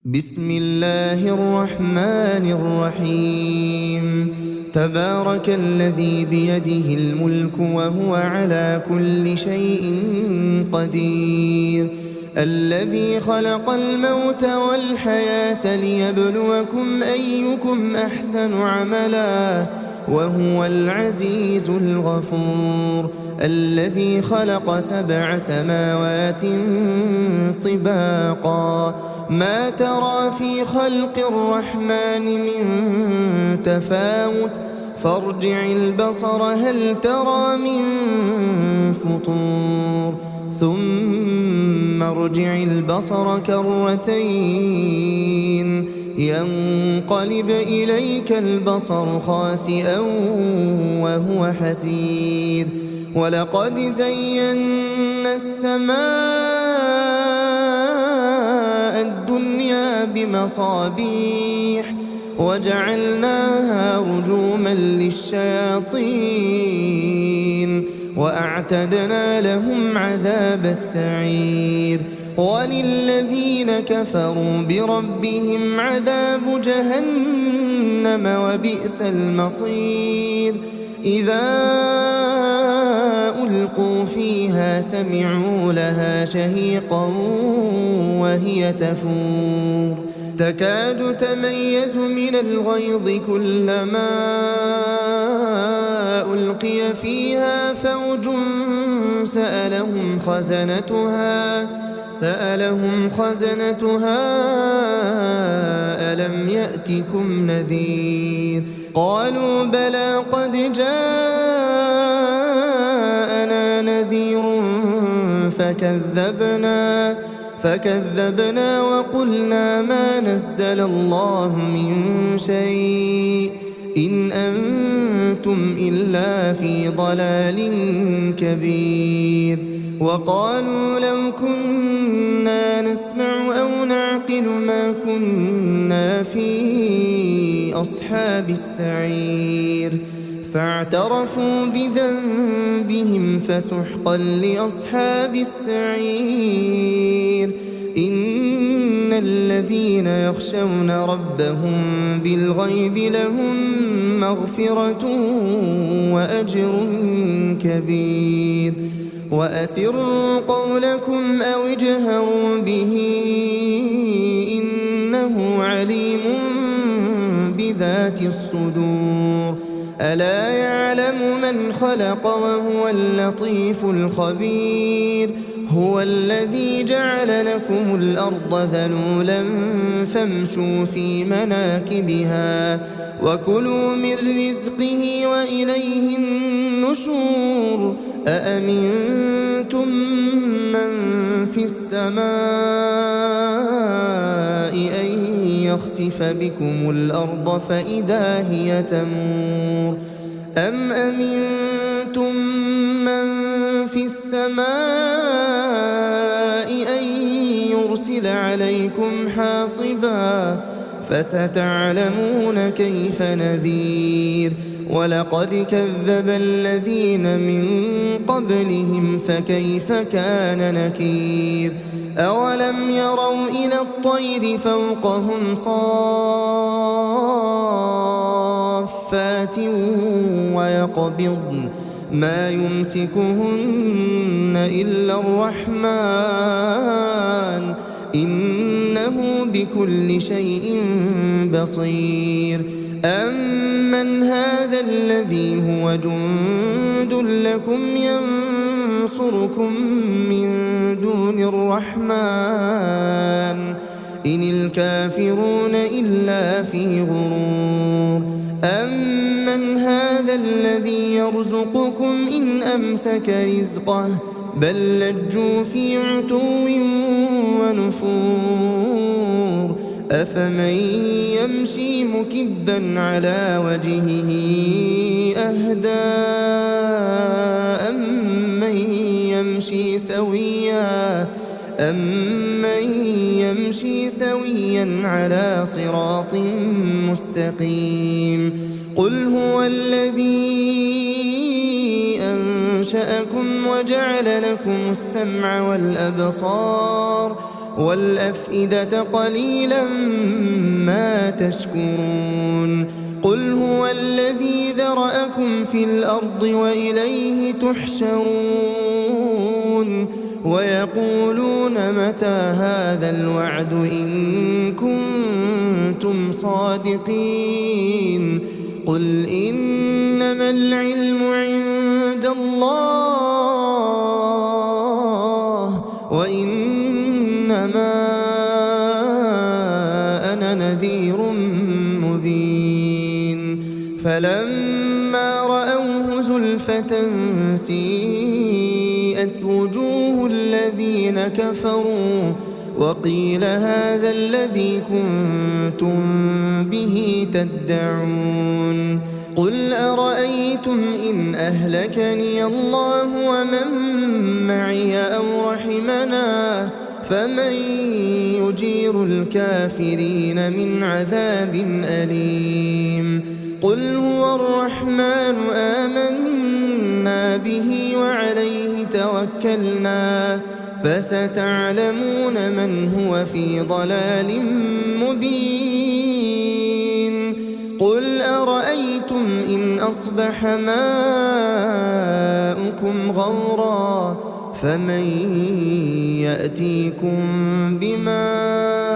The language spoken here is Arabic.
بسم الله الرحمن الرحيم. تبارك الذي بيده الملك وهو على كل شيء قدير، الذي خلق الموت والحياة ليبلوكم أيكم أحسن عملا وهو العزيز الغفور، الذي خلق 7 سماوات طباقا ما ترى في خلق الرحمن من تفاوت فارجع البصر هل ترى من فطور ثم ارجع البصر كرتين ينقلب إليك البصر خاسئا وهو حسير، ولقد زينا السماء الدنيا بمصابيح وجعلناها رجوما للشياطين وأعتدنا لهم عذاب السعير، وللذين كفروا بربهم عذاب جهنم وبئس المصير. إذا ألقوا فيها سمعوا لها شهيقا وهي تفور تكاد تميز من الغيظ كلما ألقي فيها فوج سألهم خزنتها ألم يأتكم نذير؟ قالوا بلى قد جاءنا نذير فكذبنا وقلنا ما نزل الله من شيء إن أنتم إلا في ضلال كبير. وقالوا لو كنا نسمع أو نعقل ما كنا في أصحاب السعير، فاعترفوا بذنبهم فسحقا لأصحاب السعير. إن الذين يخشون ربهم بالغيب لهم مغفرة وأجر كبير. وأسروا قولكم أو اجهروا به إنه عليم بذات الصدور. ألا يعلم من خلق وهو اللطيف الخبير. هو الذي جعل لكم الأرض ذلولا فامشوا في مناكبها وكلوا من رزقه وإليه النشور. أأمنتم من في السماء أن يخسف بكم الأرض فإذا هي تمور أم أمنتم من في السماء أن يرسل عليكم حاصبا فستعلمون كيف نذير. ولقد كذب الذين من قبلهم فكيف كان نكير. أولم يروا إلى الطير فوقهم صافات ويقبضن ما يمسكهن إلا الرحمن إنه بكل شيء بصير. أمن هذا الذي هو جند لكم ينصركم من دون الرحمن إن الكافرون إلا في غرور. أمن هذا الذي يرزقكم إن أمسك رزقه بل لجوا في عتو ونفور. أفمن يمشي مكبا على وجهه أهدى أمن يمشي سويا على صراط مستقيم. قل هو الذي أنشأكم وجعل لكم السمع والأبصار والأفئدة قليلا ما تشكرون قل هو الذي ذرأكم في الأرض وإليه تحشرون ويقولون متى هذا الوعد إن كنتم صادقين قل إنما العلم عند الله وإنما أنا نذير مبين فلما رأوه زلفة سيئت وجوه الذين كفروا وقيل هذا الذي كنتم به تدعون قل أرأيتم إن أهلكني الله ومن معي أو رحمنا فمن يجير الكافرين من عذاب أليم قل هو الرحمن آمنا به وعليه توكلنا فستعلمون من هو في ضلال مبين قل أرأيتم إن أصبح ماؤكم غورا فمن يأتيكم بماء